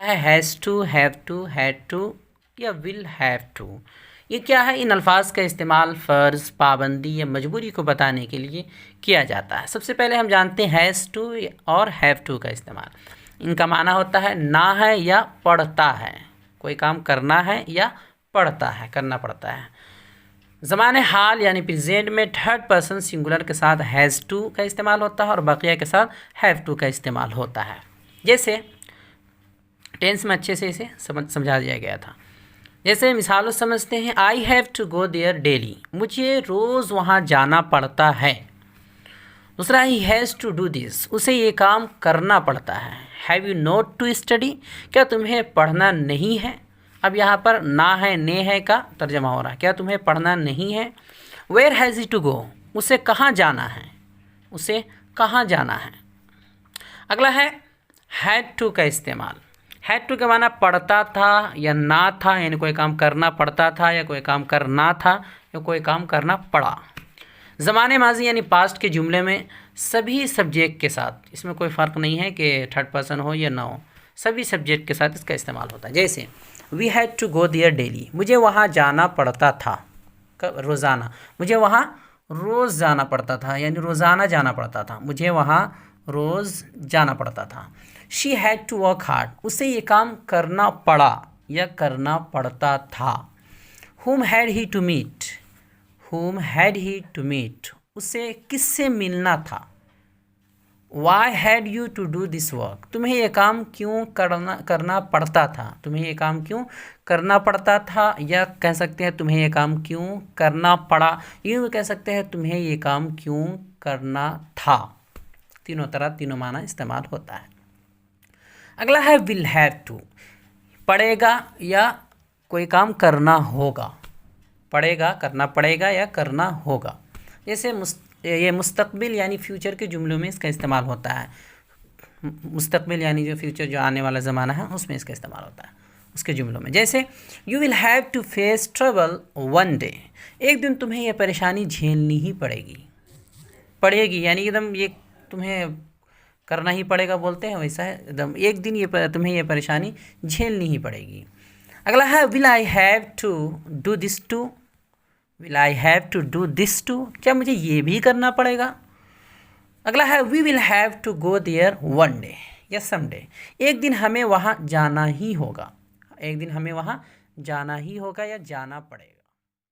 है has to, have to, had to या will have to. ये क्या है? इन अल्फाज का इस्तेमाल फ़र्ज़, पाबंदी या मजबूरी को बताने के लिए किया जाता है। सबसे पहले हम जानते हैं हैज़ टू और हैव टू का इस्तेमाल। इनका माना होता है ना है या पड़ता है, कोई काम करना है या पड़ता है, करना पड़ता है। ज़माने हाल यानी प्रेजेंट में थर्ड पर्सन सिंगुलर के साथ हैज़ टू का इस्तेमाल होता है और बकिया के साथ हैव टू का इस्तेमाल होता है। जैसे टेंस में अच्छे से इसे समझा दिया गया था। जैसे मिसालों समझते हैं, I have to go there daily, मुझे रोज़ वहाँ जाना पड़ता है। दूसरा, he has to do this, उसे ये काम करना पड़ता है। Have you not to study, क्या तुम्हें पढ़ना नहीं है। अब यहाँ पर ना है ने है का तर्जमा हो रहा है, क्या तुम्हें पढ़ना नहीं है। Where has he to go, उसे कहाँ जाना है, उसे कहाँ जाना है। अगला है हैड टू का इस्तेमाल। हैड टू के माना पढ़ता था या ना था, यानी कोई काम करना पड़ता था या कोई काम करना था या कोई काम करना पड़ा। ज़माने माजी यानी पास्ट के जुमले में सभी सब्जेक्ट के साथ, इसमें कोई फ़र्क नहीं है कि थर्ड पर्सन हो या ना हो, सभी सब्जेक्ट के साथ इसका इस्तेमाल होता है। जैसे we had to go there daily, मुझे वहाँ जाना पड़ता था, रोज़ाना, मुझे वहाँ रोज़ जाना पड़ता था, यानी रोज़ाना जाना पड़ता था, मुझे वहाँ रोज़ जाना पड़ता था। She had to work hard, उसे ये काम करना पड़ा या करना पड़ता था। whom had he to meet, whom had he to meet, उसे किससे मिलना था। why had you to do this work, तुम्हें ये काम क्यों करना पड़ता था, तुम्हें ये काम क्यों करना पड़ता था, या कह सकते हैं तुम्हें ये काम क्यों करना पड़ा, यूँ कह सकते हैं तुम्हें ये काम क्यों करना था। तीनों तरह, तीनों माना इस्तेमाल होता है। अगला है विल हैव टू, पड़ेगा या कोई काम करना होगा, पड़ेगा, करना पड़ेगा या करना होगा। जैसे ये मुस्तकबिल यानी फ्यूचर के जुमलों में इसका इस्तेमाल होता है। मुस्तकबिल यानी जो फ्यूचर, जो आने वाला ज़माना है, उसमें इसका इस्तेमाल होता है उसके जुमलों में। जैसे you will have to face trouble one day, एक दिन तुम्हें यह परेशानी झेलनी ही पड़ेगी, यानी एकदम ये तुम्हें करना ही पड़ेगा बोलते हैं, वैसा है एकदम, एक दिन ये तुम्हें ये परेशानी झेलनी ही पड़ेगी। अगला है will I have to do this too, will I have to do this too, क्या मुझे ये भी करना पड़ेगा। अगला है we will have to go there one day या समडे, एक दिन हमें वहाँ जाना ही होगा, एक दिन हमें वहाँ जाना ही होगा या जाना पड़ेगा।